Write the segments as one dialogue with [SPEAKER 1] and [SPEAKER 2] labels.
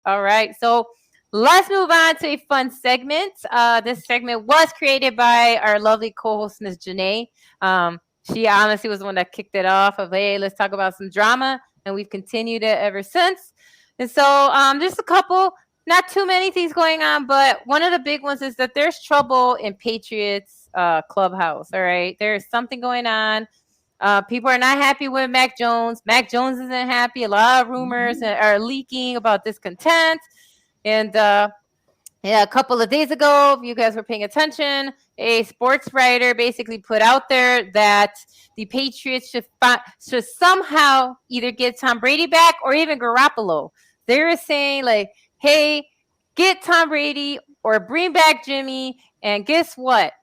[SPEAKER 1] All right. So let's move on to a fun segment. This segment was created by our lovely co-host, Miss Janae. She honestly was the one that kicked it off of, hey, let's talk about some drama. And we've continued it ever since. And so there's a couple, not too many things going on, but one of the big ones is that there's trouble in Patriots clubhouse. All right. There's something going on. People are not happy with Mac Jones. Mac Jones isn't happy. A lot of rumors are leaking about discontent. And yeah, a couple of days ago, if you guys were paying attention, a sports writer basically put out there that the Patriots should somehow either get Tom Brady back or even Garoppolo. They were saying like, hey, get Tom Brady or bring back Jimmy. And guess what?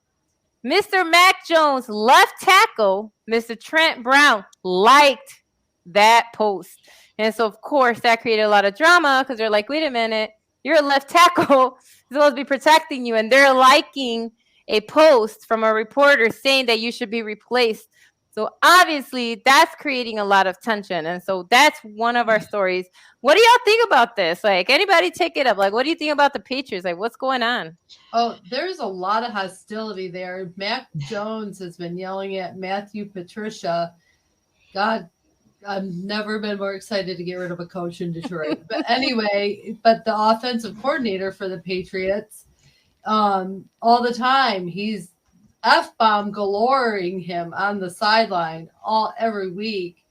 [SPEAKER 1] Mr. Mac Jones, left tackle, Mr. Trent Brown, liked that post. And so, of course, that created a lot of drama because they're like, wait a minute, you're a left tackle. You're supposed to be protecting you. And they're liking a post from a reporter saying that you should be replaced. So obviously that's creating a lot of tension. And so that's one of our stories. What do y'all think about this? Like, anybody take it up? Like, what do you think about the Patriots? Like, what's going on?
[SPEAKER 2] Oh, there's a lot of hostility there. Mac Jones has been yelling at Matthew Patricia. God, I've never been more excited to get rid of a coach in Detroit. But anyway, the offensive coordinator for the Patriots, all the time, he's F-bomb galoring him on the sideline every week.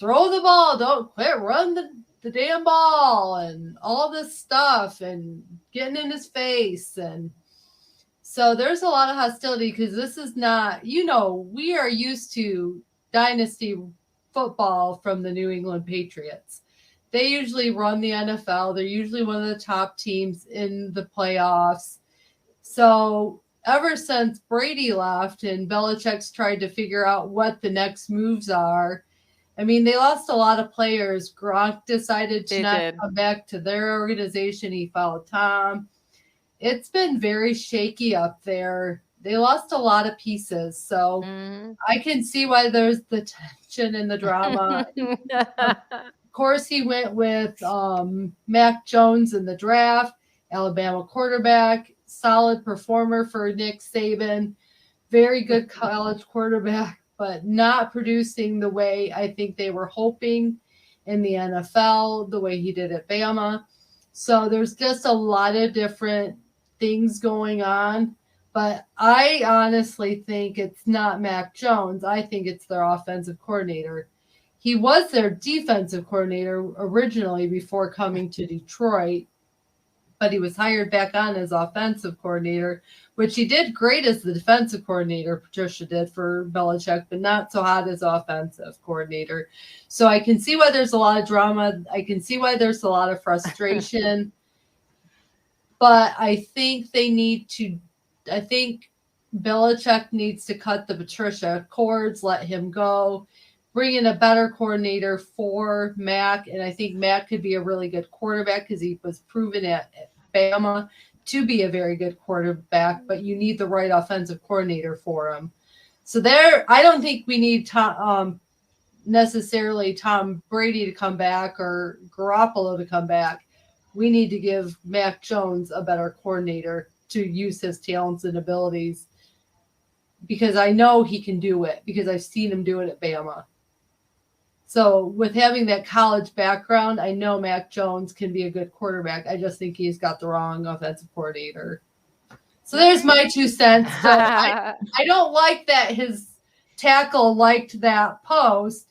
[SPEAKER 2] Throw the ball, don't quit, run the damn ball, and all this stuff, and getting in his face. And so there's a lot of hostility because this is not, we are used to dynasty football from the New England Patriots. They usually run the NFL. They're usually one of the top teams in the playoffs. So ever since Brady left and Belichick's tried to figure out what the next moves are, I mean, they lost a lot of players. Gronk decided to not come back to their organization. He followed Tom. It's been very shaky up there. They lost a lot of pieces. So I can see why there's the tension and the drama. Of course, he went with Mac Jones in the draft, Alabama quarterback, solid performer for Nick Saban, very good college quarterback, but not producing the way I think they were hoping in the NFL, the way he did at Bama. So there's just a lot of different things going on. But I honestly think it's not Mac Jones. I think it's their offensive coordinator. He was their defensive coordinator originally before coming to Detroit, but he was hired back on as offensive coordinator, which he did great as the defensive coordinator, Patricia did for Belichick, but not so hot as offensive coordinator. So I can see why there's a lot of drama. I can see why there's a lot of frustration. But I think Belichick needs to cut the Patricia cords, let him go, bring in a better coordinator for Mac. And I think Mac could be a really good quarterback because he was proven at Bama to be a very good quarterback, but you need the right offensive coordinator for him. So I don't think we need necessarily Tom Brady to come back or Garoppolo to come back. We need to give Mac Jones a better coordinator to use his talents and abilities, because I know he can do it because I've seen him do it at Bama. So with having that college background, I know Mac Jones can be a good quarterback. I just think he's got the wrong offensive coordinator. So there's my 2 cents. So I don't like that his tackle liked that post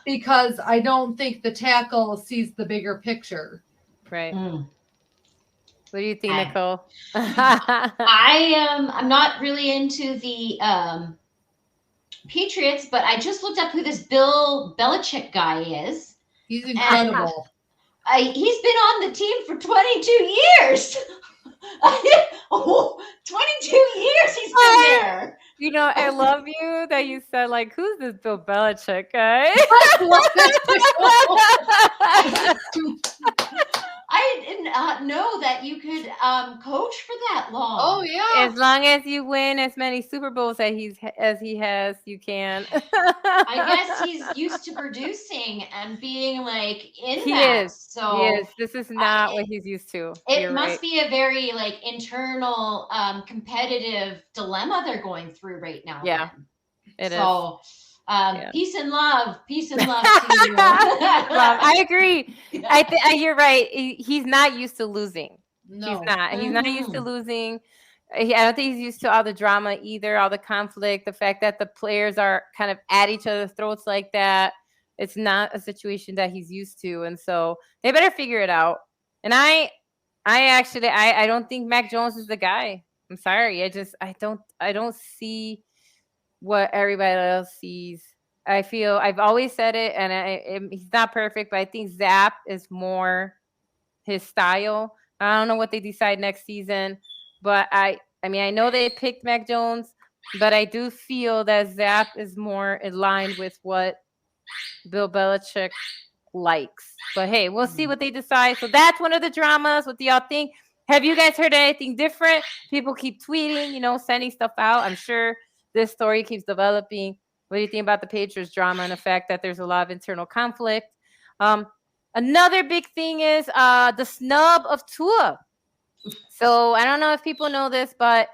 [SPEAKER 2] because I don't think the tackle sees the bigger picture.
[SPEAKER 1] Right. What do you think, Nicole?
[SPEAKER 3] I'm not really into the Patriots, but I just looked up who this Bill Belichick guy is.
[SPEAKER 2] He's incredible.
[SPEAKER 3] He's been on the team for 22 years. 22 years he's been there.
[SPEAKER 1] You know, I love you that you said, like, who's this Bill Belichick guy?
[SPEAKER 3] I I didn't know that you could coach for that long.
[SPEAKER 2] Oh yeah.
[SPEAKER 1] As long as you win as many Super Bowls as he has, you can.
[SPEAKER 3] I guess he's used to producing and being like in
[SPEAKER 1] He
[SPEAKER 3] that.
[SPEAKER 1] is. He
[SPEAKER 3] So
[SPEAKER 1] is. This is not what he's used to.
[SPEAKER 3] it
[SPEAKER 1] You're
[SPEAKER 3] must
[SPEAKER 1] right.
[SPEAKER 3] be a very like internal competitive dilemma they're going through right now.
[SPEAKER 1] Yeah,
[SPEAKER 3] Then.
[SPEAKER 1] it is.
[SPEAKER 3] So
[SPEAKER 1] Yeah.
[SPEAKER 3] peace and love to you.
[SPEAKER 1] Love. I agree.
[SPEAKER 3] Yeah.
[SPEAKER 1] You're right. He's not used to losing. He's
[SPEAKER 2] No.
[SPEAKER 1] not. He's not used to
[SPEAKER 3] Mhm.
[SPEAKER 1] losing. I don't think he's used to all the drama either, all the conflict, the fact that the players are kind of at each other's throats like that. It's not a situation that he's used to, and so they better figure it out. And I don't think Mac Jones is the guy. I'm sorry. I don't see what everybody else sees. I feel I've always said it, and he's not perfect, but I think Zap is more his style. I don't know what they decide next season, but I mean I know they picked Mac Jones, but I do feel that Zap is more in line with what Bill Belichick likes. But hey, we'll see what they decide. So that's one of the dramas. What do y'all think? Have you guys heard anything different? People keep tweeting, sending stuff out. I'm sure this story keeps developing. What do you think about the Patriots drama and the fact that there's a lot of internal conflict? Um, Another big thing is the snub of Tua. So I don't know if people know this, but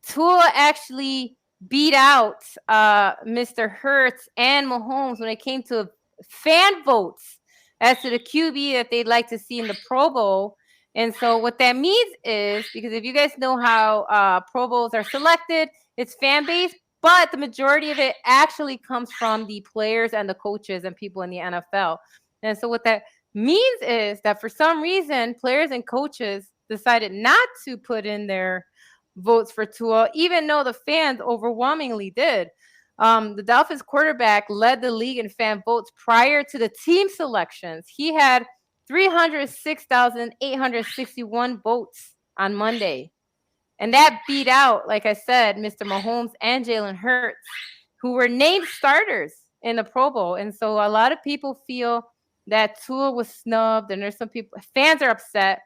[SPEAKER 1] Tua actually beat out Mr. Hurts and Mahomes when it came to fan votes as to the QB that they'd like to see in the Pro Bowl. And so what that means is, because if you guys know how Pro Bowls are selected, it's fan based, but the majority of it actually comes from the players and the coaches and people in the NFL. And so what that means is that for some reason, players and coaches decided not to put in their votes for Tua, even though the fans overwhelmingly did. The Dolphins quarterback led the league in fan votes prior to the team selections. He had 306,861 votes on Monday. And that beat out, like I said, Mr. Mahomes and Jalen Hurts, who were named starters in the Pro Bowl. And so a lot of people feel that Tua was snubbed, and there's some people, fans are upset,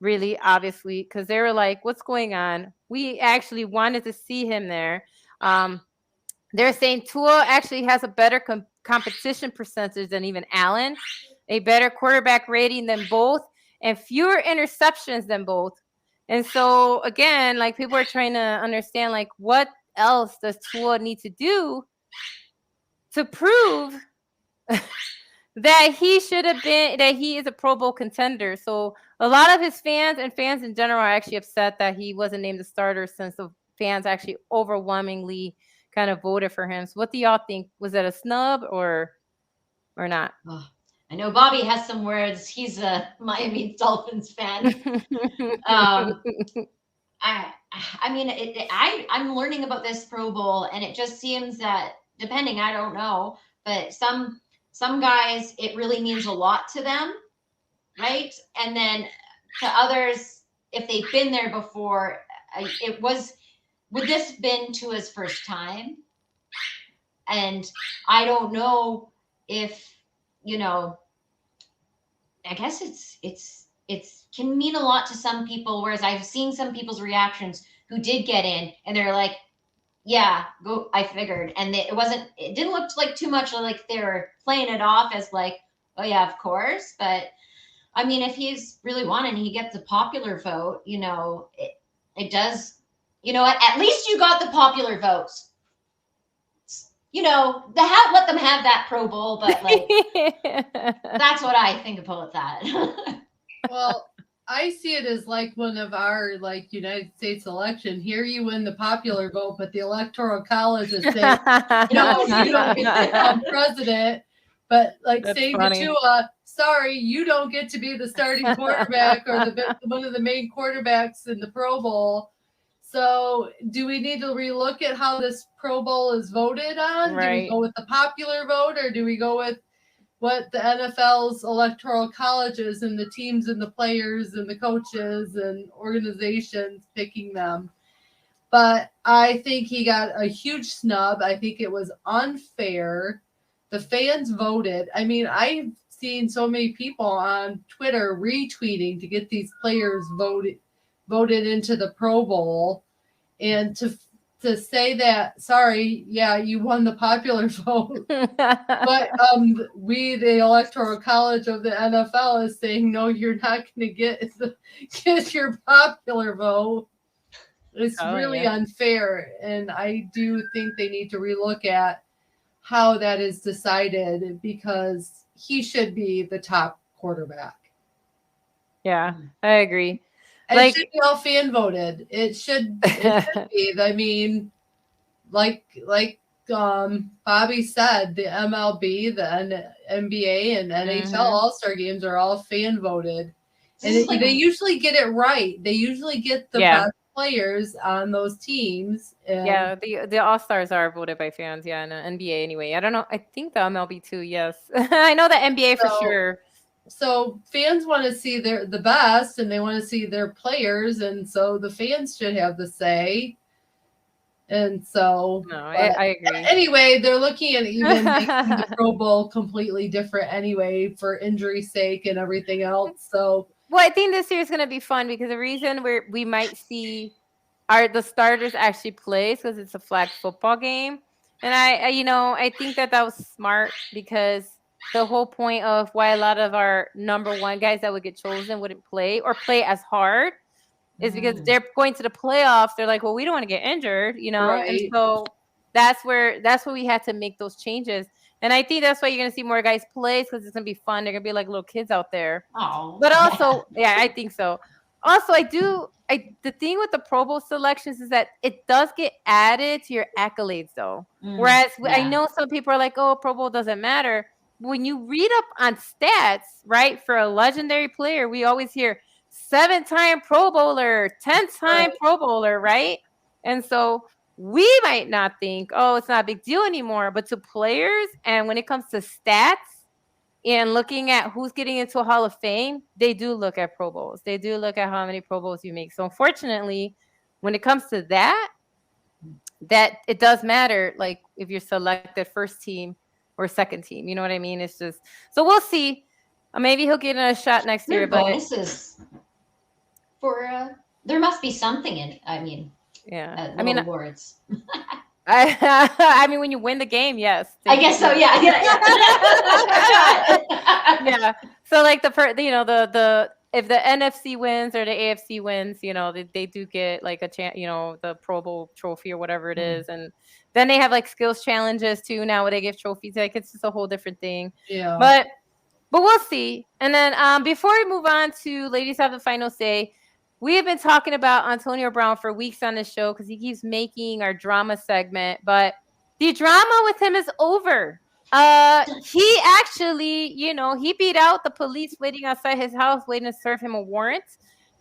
[SPEAKER 1] really, obviously, because they were like, what's going on? We actually wanted to see him there. They're saying Tua actually has a better competition percentage than even Allen, a better quarterback rating than both, and fewer interceptions than both. And so, again, like people are trying to understand, like, what else does Tua need to do to prove that he should have been, that he is a Pro Bowl contender. So a lot of his fans and fans in general are actually upset that he wasn't named the starter, since the fans actually overwhelmingly kind of voted for him. So what do y'all think? Was that a snub or not?
[SPEAKER 3] Oh, I know Bobby has some words. He's a Miami Dolphins fan. I mean, I'm learning about this Pro Bowl, and it just seems that depending, I don't know, but some guys it really means a lot to them, right? And then to others, if they've been there before, would this been to his first time? And I don't know if I guess it's can mean a lot to some people, whereas I've seen some people's reactions who did get in and they're like, yeah, go, I figured. And it didn't look like too much like they were playing it off as like, oh yeah, of course. But I mean, if he's really wanting, he gets a popular vote, it does, at least you got the popular votes. Let them have that Pro Bowl, but like, that's what I think about that.
[SPEAKER 2] Well, I see it as like one of our United States election. Here you win the popular vote, but the Electoral College is saying, no, you don't get to become president. But
[SPEAKER 1] That's
[SPEAKER 2] saying
[SPEAKER 1] funny.
[SPEAKER 2] to Tua, sorry, you don't get to be the starting quarterback or one of the main quarterbacks in the Pro Bowl. So do we need to relook at how this Pro Bowl is voted on?
[SPEAKER 1] Right.
[SPEAKER 2] Do we go with the popular vote, or do we go with what the NFL's electoral colleges and the teams and the players and the coaches and organizations picking them? But I think he got a huge snub. I think it was unfair. The fans voted. I mean, I've seen so many people on Twitter retweeting to get these players voted into the Pro Bowl, and to say that, sorry, yeah, you won the popular vote, but we, the Electoral College of the NFL, is saying no, you're not going to get your popular vote. It's really unfair, and I do think they need to relook at how that is decided, because he should be the top quarterback.
[SPEAKER 1] Yeah, I agree.
[SPEAKER 2] It should be all fan voted. It should be. I mean, like Bobby said, the MLB, the NBA, and NHL All-Star games are all fan voted, and they usually get it right. They usually get the best players on those teams. And
[SPEAKER 1] the All-Stars are voted by fans. Yeah, and the NBA anyway. I don't know. I think the MLB too. Yes, I know the NBA for sure.
[SPEAKER 2] So fans want to see the best, and they want to see their players, and so the fans should have the say. And so,
[SPEAKER 1] I agree.
[SPEAKER 2] Anyway, they're looking at even making the Pro Bowl completely different anyway for injury sake and everything else. So,
[SPEAKER 1] well, I think this year is going to be fun because the reason we might see the starters actually play is because it's a flag football game, and I think that was smart because the whole point of why a lot of our number one guys that would get chosen wouldn't play or play as hard is because they're going to the playoffs. They're like, well, we don't want to get injured,
[SPEAKER 2] Right.
[SPEAKER 1] And so that's where we had to make those changes. And I think that's why you're going to see more guys play because it's going to be fun. They're going to be like little kids out there.
[SPEAKER 3] Oh.
[SPEAKER 1] But also, yeah, I think so. Also, the thing with the Pro Bowl selections is that it does get added to your accolades, though. Whereas I know some people are like, oh, Pro Bowl doesn't matter. When you read up on stats, right, for a legendary player, we always hear 7-time Pro Bowler, 10-time Pro Bowler, right? And so we might not think, oh, it's not a big deal anymore. But to players, and when it comes to stats and looking at who's getting into a Hall of Fame, they do look at Pro Bowls. They do look at how many Pro Bowls you make. So unfortunately, when it comes to that it does matter, like if you're selected first team or second team. You know what I mean? It's just, so we'll see. Maybe he'll get a shot next year. But
[SPEAKER 3] bonuses for there must be something in. I mean, awards.
[SPEAKER 1] I mean, when you win the game, yes.
[SPEAKER 3] I guess so. Yeah.
[SPEAKER 1] Yeah. So like the if the NFC wins or the AFC wins, they do get like a chance, the Pro Bowl trophy or whatever it is, and then they have like skills challenges too. Now where they give trophies, like it's just a whole different thing.
[SPEAKER 2] Yeah.
[SPEAKER 1] But we'll see. And then before we move on to ladies have the final say, we have been talking about Antonio Brown for weeks on this show because he keeps making our drama segment, but the drama with him is over. He actually, he beat out the police waiting outside his house, waiting to serve him a warrant.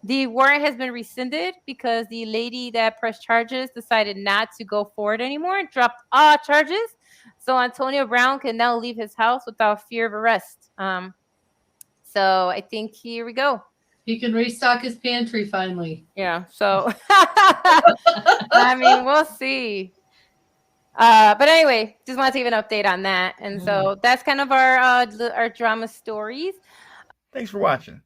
[SPEAKER 1] The warrant has been rescinded because the lady that pressed charges decided not to go forward anymore and dropped all charges. So Antonio Brown can now leave his house without fear of arrest. So I think here we go.
[SPEAKER 2] He can restock his pantry finally.
[SPEAKER 1] Yeah. So, I mean, we'll see. But anyway, just want to give an update on that. And so that's kind of our drama stories.
[SPEAKER 4] Thanks for watching.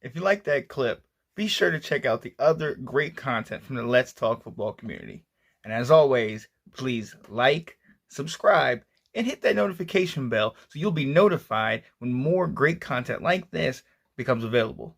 [SPEAKER 4] If you like that clip, be sure to check out the other great content from the Let's Talk Football community. And as always, please like, subscribe, and hit that notification bell so you'll be notified when more great content like this becomes available.